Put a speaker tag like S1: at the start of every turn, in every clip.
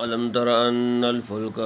S1: ألم تر أن الفلك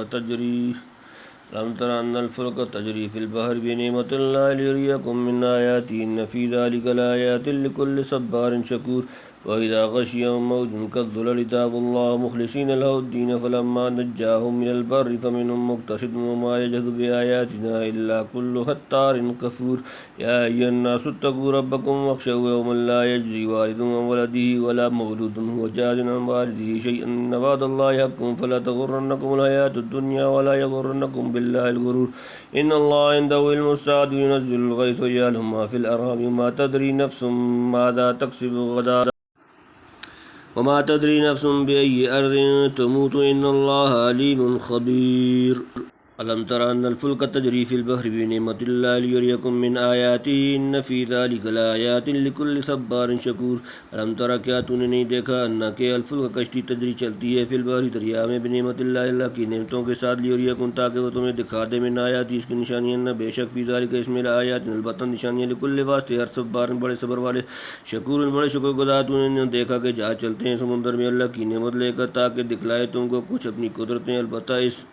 S1: تجري في البحر بنعمة الله ليريكم من آياته إن في ذلك لآيات لكل صبار شكور وإذا غشيهم موج كالظلل دعوا الله مخلصين له الدين فلما نجاهم من البر فمنهم مقتصد وما يجحد بآياتنا إلا كل ختار كفور يا أيها الناس اتقوا ربكم واخشوا يوما لا يجزي والد عن ولده ولا مولود هو جاز عن والده شيئا إن وعد الله حق فلا تغرنكم الحياة الدنيا ولا يغرنكم بالله الغرور إن الله عنده علم الساعة ينزل الغيث ويعلم ما في الأرحام وما تدري نفس ماذا تكسب غدا وما تدري نفس بأي أرض تموت إن الله عليم خبير ألم تر أن الفلك تجري في البحر بنعمة الله ليريكم من آياته إن في ذلك لآيات لكل صبار شكور ألم تر کیا تو نے نہیں دیکھا ان کہ الفلک کشتی تجری چلتی ہے فی البحر دریا میں بنعمت اللہ اللہ کی نعمتوں کے ساتھ لیریکم تاکہ وہ تمہیں دکھا دے من آیاتی اس کی نشانیاں نہ بے شک فی ذلک اس میں آیات البتہ نشانیاں لکل واسطے ہر صبار بڑے صبر والے شکور بڑے شکر گزار تو نے دیکھا کہ جہاز چلتے ہیں سمندر میں اللہ کی نعمت لے کر تاکہ دکھلائے تم کو کچھ اپنی قدرتیں البتہ اس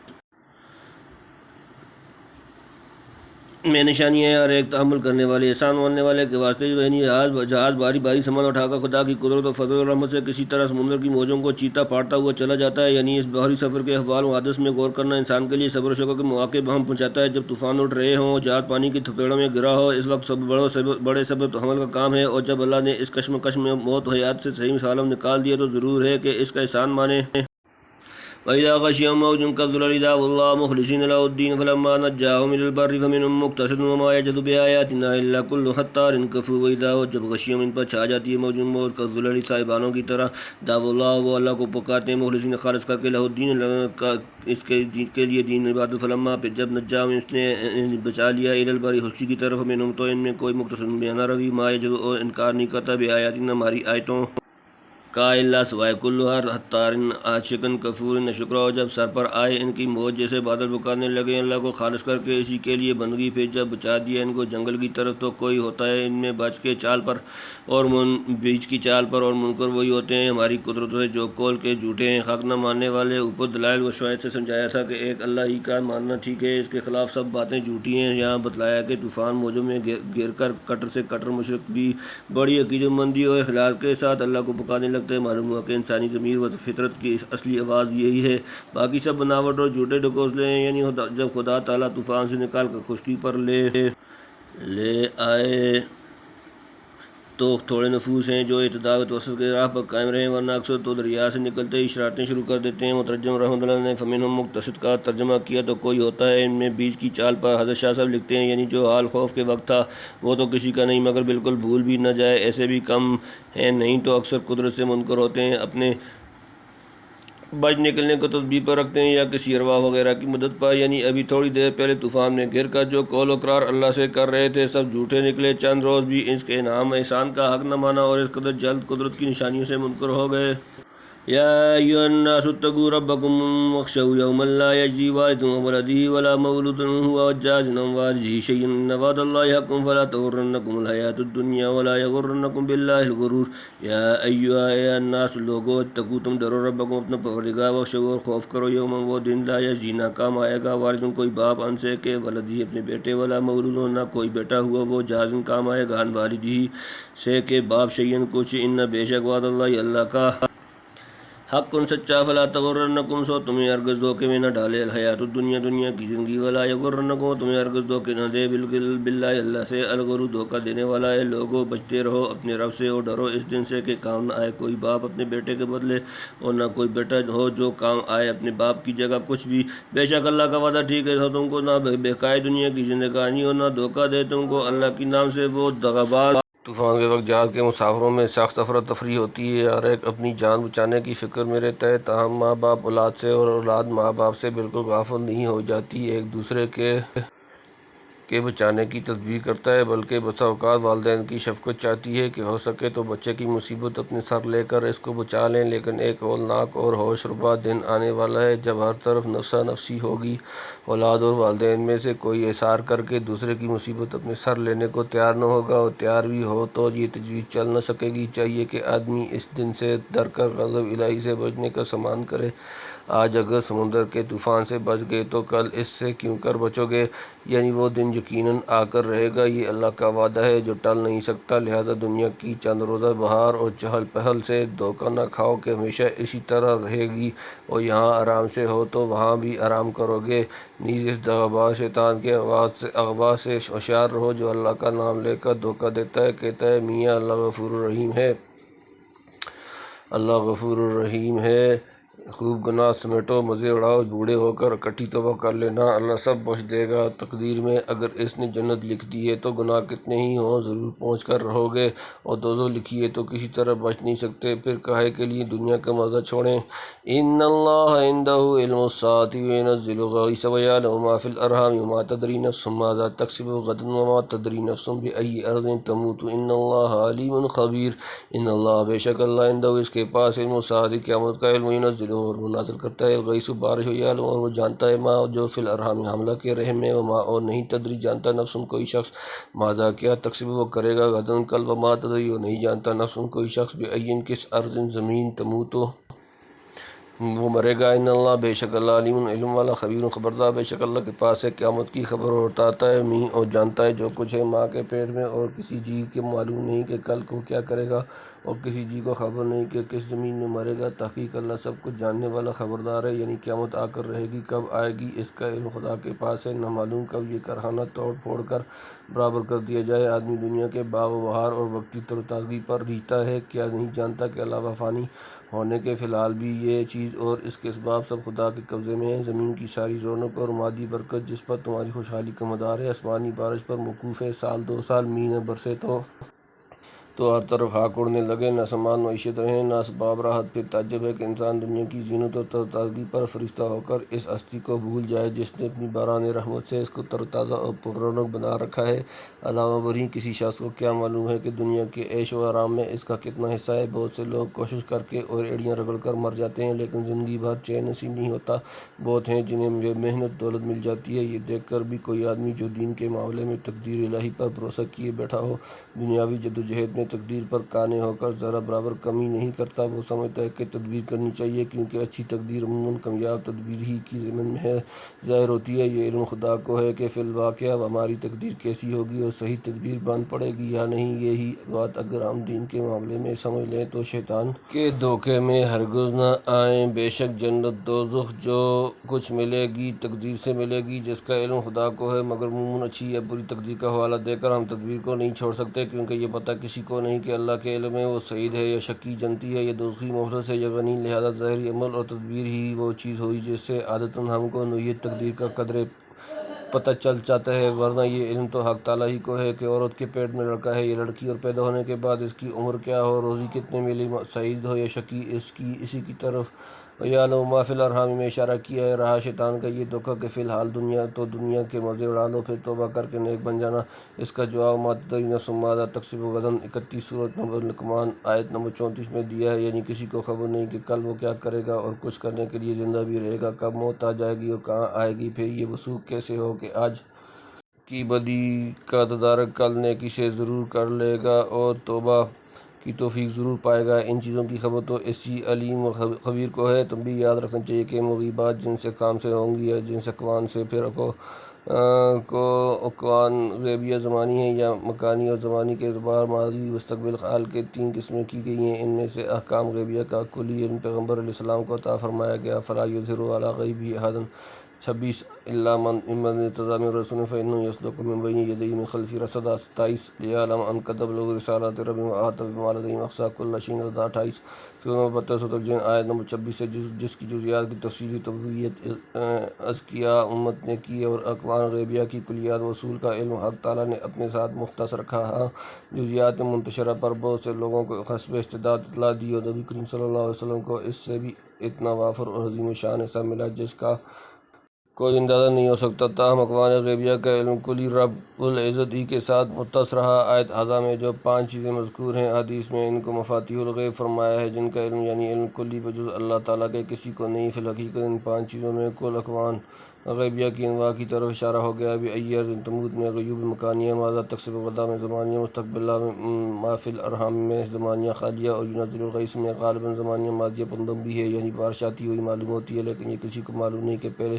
S1: میں نشانیاں اور ایک تحمل کرنے والے احسان ماننے والے کے واسطے جو ہے جہاز باری باری سامان اٹھا کر خدا کی قدرت و فضل و رحمت سے کسی طرح سمندر کی موجوں کو چیتا پاڑتا ہوا چلا جاتا ہے. یعنی اس بحری سفر کے احوال و حوادث میں غور کرنا انسان کے لیے صبر و شکر کے مواقع بہم پہنچاتا ہے. جب طوفان اٹھ رہے ہوں، جہاز پانی کی تھپیڑوں میں گرا ہو، اس وقت بڑے صبر و تحمل کا کام ہے. اور جب اللہ نے اس کشمکش میں موت و حیات سے صحیح سالم نکال دیا تو ضرور ہے کہ اس کا احسان مانے. وَإِذَا غَشِيَهُم مَّوْجٌ كَالظُّلَلِ دَعَوُا اللَّهَ مُخْلِصِينَ لَهُ الدِّينَ فَلَمَّا نَجَّاهُم إِلَى الْبَرِّ فَمِنْهُم مُّقْتَصِدٌ وَمَا يَجْحَدُ بِآيَاتِنَا إِلَّا كُلُّ خَتَّارٍ كَفُورٍ. وَإِذَا جب غشیوں ان پر چھا جاتی ہے موج كالظُّلَلِ صاحبانوں کی طرح دعوا اللہ وہ اللہ کو پکارتے ہیں مخلصین خالص کر کے لہ الدین اس کے لیے دین عبادت. فلما پھر جب نجاہم اس نے بچا لیا الی البر خشکی کی طرف منہم تو ان میں کوئی مقتصد بیانہ روی ما یجحد اور انکار نہیں کرتا بآیاتنا ہماری آیتوں کا اللہ سوائے کل ہر حتارن عاشقن کفور نہ شکر. اور جب سر پر آئے ان کی موج جیسے بادل پکارنے لگے اللہ کو خالص کر کے اسی کے لیے بندگی. پھر جب بچا دیا ان کو جنگل کی طرف تو کوئی ہوتا ہے ان میں بچ کے چال پر اور بیچ کی چال پر اور منکر وہی ہوتے ہیں ہماری قدرت سے جو کول کے جھوٹے ہیں حق نہ ماننے والے. اوپر دلائل و شواہد سے سمجھایا تھا کہ ایک اللہ ہی کا ماننا ٹھیک ہے، اس کے خلاف سب باتیں جھوٹی ہیں. یہاں بتلایا کہ طوفان موجوں میں گر کر کٹر سے کٹر مشرک بھی بڑی عقیدت مندی اور اخلاص کے ساتھ اللہ کو پکارنے لگتے ہیں. معلوم ہوا کہ انسانی ضمیر و فطرت کی اصلی آواز یہی ہے، باقی سب بناوٹ اور جھوٹے ڈھکوسلے ہیں. یعنی جب خدا تعالیٰ طوفان سے نکال کر خشکی پر لے آئے تو تھوڑے نفوس ہیں جو اعتدال و توسط کے راہ پر قائم رہیں، ورنہ اکثر تو دریا سے نکلتے ہی شرارتیں شروع کر دیتے ہیں. مترجم رحمۃ اللہ نے فمنہم مقتصد کا ترجمہ کیا تو کوئی ہوتا ہے ان میں بیچ کی چال پر. حضرت شاہ صاحب لکھتے ہیں یعنی جو حال خوف کے وقت تھا وہ تو کسی کا نہیں مگر بالکل بھول بھی نہ جائے ایسے بھی کم ہیں، نہیں تو اکثر قدرت سے منکر ہوتے ہیں، اپنے بچ نکلنے کو تدبیر پر رکھتے ہیں یا کسی ارواح وغیرہ کی مدد پر. یعنی ابھی تھوڑی دیر پہلے طوفان میں گر کر جو قول و اقرار اللہ سے کر رہے تھے سب جھوٹے نکلے، چند روز بھی اس کے انعام احسان کا حق نہ مانا اور اس قدر جلد قدرت کی نشانیوں سے منکر ہو گئے. یا ایھا الناس اتقوا ربکم واخشوا یوما لا یجزی والد عن ولده ولا مولود هو جاز عن والده شیئا ان وعد اللہ حق فلا تغرنکم الحیاۃ الدنیا ولا یغرنکم باللہ الغرور. یا ایھا الناس لوگو اتقوا تم ڈرو ربکم اپنا پروردگار واخشوا اور خوف کرو یوما وہ دن لا یجزی نہ کام آئے گا والد کوئی باپ ان سے کہ ولدی اپنے بیٹے ولا مولود نہ کوئی بیٹا ہوا وہ جاز کام آئے گا ان والدی سے کہ باپ شیئا کچھ ان بے شک وعد اللہ اللہ کا حق ان سچا فلا تغرنکم سو تمہیں ہرگز دھوکے میں نہ ڈالے الحیات الدنیا دنیا کی زندگی ولا یغرنکم تمہیں ہرگز دھوکے نہ دے باللہ اللہ سے الغرور دھوکہ دینے والا ہے. لوگوں بچتے رہو اپنے رب سے اور ڈرو اس دن سے کہ کام نہ آئے کوئی باپ اپنے بیٹے کے بدلے اور نہ کوئی بیٹا ہو جو کام آئے اپنے باپ کی جگہ کچھ بھی. بے شک اللہ کا وعدہ ٹھیک ہے تم کو نہ بہکائے دنیا کی زندگانی اور نہ دھوکہ دے تم کو اللہ کے نام سے وہ دغاباز. طوفان کے وقت جہاز کے مسافروں میں سخت افراتفری ہوتی ہے، ہر ایک اپنی جان بچانے کی فکر میں رہتا ہے، تاہم ماں باپ اولاد سے اور اولاد ماں باپ سے بالکل غافل نہیں ہو جاتی. ایک دوسرے کے کے بچانے کی تدبیر کرتا ہے، بلکہ بسا اوقات والدین کی شفقت چاہتی ہے کہ ہو سکے تو بچے کی مصیبت اپنے سر لے کر اس کو بچا لیں، لیکن ایک ہولناک اور ہوش ربا دن آنے والا ہے جب ہر طرف نفسا نفسی ہوگی۔ اولاد اور والدین میں سے کوئی احسار کر کے دوسرے کی مصیبت اپنے سر لینے کو تیار نہ ہوگا، اور تیار بھی ہو تو یہ تجویز چل نہ سکے گی۔ چاہیے کہ آدمی اس دن سے ڈر کر غضب الہی سے بچنے کا سامان کرے۔ آج اگر سمندر کے طوفان سے بچ گئے تو کل اس سے کیوں کر بچو گے؟ یعنی وہ دن یقیناً آ کر رہے گا، یہ اللہ کا وعدہ ہے جو ٹل نہیں سکتا۔ لہٰذا دنیا کی چند روزہ بہار اور چہل پہل سے دھوکہ نہ کھاؤ کہ ہمیشہ اسی طرح رہے گی، اور یہاں آرام سے ہو تو وہاں بھی آرام کرو گے۔ نیز اس دغاباز شیطان کے اغوا سے ہوشیار رہو جو اللہ کا نام لے کر دھوکہ دیتا ہے، کہتا ہے میاں اللہ غفور الرحیم ہے۔ اللہ غفور الرحیم ہے۔ خوب گناہ سمیٹو، مزے اڑاؤ، بوڑھے ہو کر اکٹھی توبہ کر لینا، اللہ سب بخش دے گا۔ تقدیر میں اگر اس نے جنت لکھ دی ہے تو گناہ کتنے ہی ہوں ضرور پہنچ کر رہو گے، اور دوزخ لکھی ہے تو کسی طرح بچ نہیں سکتے، پھر کاہے کے لیے دنیا کا مزہ چھوڑیں۔ ان اللہ عندہ علم الساعۃ وینزل الغیث ویعلم ما فی الارحام وما تدری نفس ماذا تکسب غدا وما تدری نفس بأی ارض تموت ان اللہ علیم خبیر۔ ان اللہ بے شک اللہ عندہ اس کے پاس علم الساعۃ قیامت کا علم، وینزل اور وہ نازل کرتا ہے الغیث بارش، ویعلم اور وہ جانتا ہے ما جو فی الارحام حاملہ کے رحم میں، وما اور نہیں تدری جانتا نفس کوئی شخص ماذا کیا تکسب وہ کرے گا غداً کل، وما تدری اور نہیں جانتا نفس کوئی شخص بأی کس ارض زمین تموت وہ مرے گا۔ ان اللہ بے شک اللہ علیم علم والا، خبیر خبردار، بے شک اللہ کے پاس ہے قیامت کی خبر، اور اٹھاتا ہے می اور جانتا ہے جو کچھ ہے ماں کے پیٹ میں، اور کسی جی کے معلوم نہیں کہ کل کو کیا کرے گا، اور کسی جی کو خبر نہیں کہ کس زمین میں مرے گا۔ تحقیق اللہ سب کچھ جاننے والا خبردار ہے۔ یعنی قیامت آ کر رہے گی، کب آئے گی اس کا علم خدا کے پاس ہے، نہ معلوم کب یہ کارخانہ توڑ پھوڑ کر برابر کر دیا جائے۔ آدمی دنیا کے باغ و بہار اور وقتی تر و تازگی پر ریجھتا ہے، کیا نہیں جانتا کہ علاوہ فانی ہونے کے فی الحال بھی یہ چیز اور اس کے اسباب سب خدا کے قبضے میں ہیں۔ زمین کی ساری رونق اور مادی برکت جس پر تمہاری خوشحالی کا مدار ہے، آسمانی بارش پر موقوف ہے، سال دو سال می نہ برسے تو ہر طرف خاک اڑنے لگے، نہ سامان معیشت رہیں، نہ اسباب راحت۔ پھر تعجب ہے کہ انسان دنیا کی زینت اور تر و تازگی پر فرشتہ ہو کر اس ہستی کو بھول جائے جس نے اپنی باران رحمت سے اس کو تر و تازہ اور پر رونق بنا رکھا ہے۔ علاوہ بریں کسی شخص کو کیا معلوم ہے کہ دنیا کے عیش و آرام میں اس کا کتنا حصہ ہے۔ بہت سے لوگ کوشش کر کے اور ایڑیاں رگڑ کر مر جاتے ہیں، لیکن زندگی بھر چین نصیب نہیں ہوتا۔ بہت ہیں جنہیں بے محنت دولت مل جاتی ہے۔ یہ دیکھ کر بھی کوئی آدمی جو دین کے معاملے میں تقدیر الہی پر بھروسہ کیے بیٹھا ہو، دنیاوی جدوجہد میں تقدیر پر قانع ہو کر ذرا برابر کمی نہیں کرتا۔ وہ سمجھتا ہے کہ تدبیر کرنی چاہیے کیونکہ اچھی تقدیر عموماً کامیاب تدبیر ہی کی ضمن میں ظاہر ہوتی ہے۔ یہ علم خدا کو ہے کہ فی الواقعہ ہماری تقدیر کیسی ہوگی اور صحیح تدبیر بن پڑے گی یا نہیں۔ یہی بات اگر ہم دین کے معاملے میں سمجھ لیں تو شیطان کے دھوکے میں ہرگز نہ آئیں۔ بے شک جنت دوزخ جو کچھ ملے گی تقدیر سے ملے گی جس کا علم خدا کو ہے، مگر عموماً اچھی یا بری تقدیر کا حوالہ دے کر ہم تدبیر کو نہیں چھوڑ سکتے، کیونکہ یہ پتہ کسی کو نہیں کہ اللہ کے علم میں وہ سعید ہے یا شقی، جنتی ہے یا دوزخی، مفلس ہے یا غنی۔ لہٰذا ظاہری عمل اور تدبیر ہی وہ چیز ہوئی جس سے عادتاً ہم کو نوعیت تقدیر کا قدرے پتہ چل جاتا ہے، ورنہ یہ علم تو حق تعالیٰ ہی کو ہے کہ عورت کے پیٹ میں لڑکا ہے یا لڑکی، اور پیدا ہونے کے بعد اس کی عمر کیا ہو، روزی کتنے ملے، سعید ہو یا شقی، اسی کی طرف وَيَعْلَمُ مَا فِي الْأَرْحَامِ میں اشارہ کیا ہے۔ رہا شیطان کا یہ دھوکہ کہ فی الحال دنیا کے مزے اڑا لو، پھر توبہ کر کے نیک بن جانا، اس کا جواب مَا تَدْرِي نَفْسٌ مَاذَا تَكْسِبُ غَدًا 31 سورۃ نمبر لقمان آیت نمبر 34 میں دیا ہے۔ یعنی کسی کو خبر نہیں کہ کل وہ کیا کرے گا اور کچھ کرنے کے لیے زندہ بھی رہے گا، کب موت آ جائے گی اور کہاں آئے گی۔ پھر یہ وثوق کیسے ہو کہ آج کی بدی کا تدارک کل نیکی سے ضرور کر لے گا اور توبہ کی توفیق ضرور پائے گا۔ ان چیزوں کی خبر تو اسی علیم و خبیر کو ہے۔ تم بھی یاد رکھنا چاہیے کہ مغیبات جن سے کام سے ہوں گی یا جن سے اقوام سے، پھر کو اقوام غیبیہ زمانی ہیں یا مکانی اور زمانی کے اعتبار ماضی مستقبل حال کے 3 قسمیں کی گئی ہیں۔ ان میں سے احکام غیبیہ کا کلی علم پیغمبر علیہ السلام کو عطا فرمایا گیا۔ فلا یظہر علی غیبہ احدا 26 الا من ارتضی من رسول فانہ یسلک من بین یدیہ من خلفہ رصدا 27 لیعلم ان قد بلغوا رسالات ربہم واحاط بما لدیہم احصاء کل شیء عددا 28 سورۃ نمبر 32 سورۃ الجن آیت نمبر 26 سے جس کی جزیات کی تفصیلی تبویت ازکیاء امت نے کی، اور اقوام غیبیہ کی کلیات و اصول کا علم حق تعالیٰ نے اپنے ساتھ مختص رکھا۔ ہاں جزیات منتشرہ پر بہت سے لوگوں کو حسب استطاعت اطلاع دی، اور نبی کریم صلی اللہ علیہ وسلم کو اس سے بھی اتنا وافر اور عظیم الشان حصہ ملا جس کا کوئی اندازہ نہیں ہو سکتا، تاہم اقوام غیبیہ کا علم کلی رب العزت ہی کے ساتھ مختص رہا۔ آیت ہذا میں جو 5 چیزیں مذکور ہیں، حدیث میں ان کو مفاتیح الغیب فرمایا ہے، جن کا علم یعنی علم کلی بجز اللہ تعالیٰ کے کسی کو نہیں۔ فی الحقیقت ان 5 چیزوں میں کل اقوام غیبیہ کی انواع کی طرف اشارہ ہو گیا۔ بِأَيِّ أَرْضٍ تموت میں غیوب مکانیہ، ماذا تکسب غدا میں زمانیہ، مستقبلہ ما فی الارحام میں زمانیہ خالیہ، اور ينزل الغیث میں غالباً زمانیہ ماضیہ پندم بھی ہے، یعنی بارش آتی ہوئی معلوم ہوتی ہے، لیکن یہ کسی کو معلوم نہیں کہ پہلے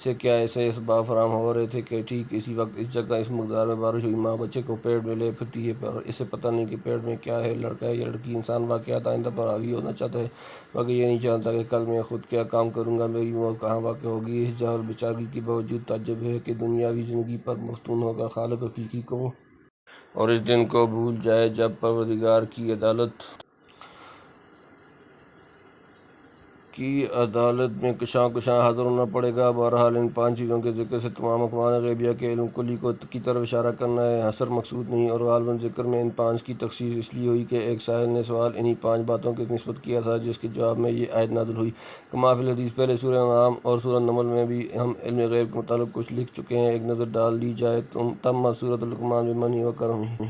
S1: سے کیا ایسے اسباب فراہم ہو رہے تھے کہ ٹھیک اسی وقت اس جگہ اس مقدار میں بارش ہوئی۔ ماں بچے کو پیٹ میں لے پھرتی ہے پر اسے پتہ نہیں کہ پیٹ میں کیا ہے، لڑکا ہے یا لڑکی۔ انسان واقعات آئندہ پر حاوی ہونا چاہتا ہے مگر یہ نہیں جانتا کہ کل میں خود کیا کام کروں گا، میری موت کہاں واقع ہوگی۔ اس جہل بیچارگی کے باوجود تعجب ہے کہ دنیاوی زندگی پر مفتون ہو کر خالق حقیقی کو اور اس دن کو بھول جائے جب پروردگار کی عدالت میں کشاں کشاں حاضر ہونا پڑے گا۔ بہرحال ان 5 چیزوں کے ذکر سے تمام اقوام غیبیہ کے علم کلی کی طرف اشارہ کرنا ہے، حصر مقصود نہیں، اور غالباً ذکر میں ان 5 کی تخصیص اس لیے ہوئی کہ ایک سائل نے سوال انہی 5 باتوں کی نسبت کیا تھا جس کے جواب میں یہ آیت نازل ہوئی۔ کما فی الحدیث، پہلے سورہ انعام اور سورہ نمل میں بھی ہم علم غیب کے متعلق کچھ لکھ چکے ہیں، ایک نظر ڈال لی جائے۔ تم سورۃ لقمان بمنہ وکرمہ۔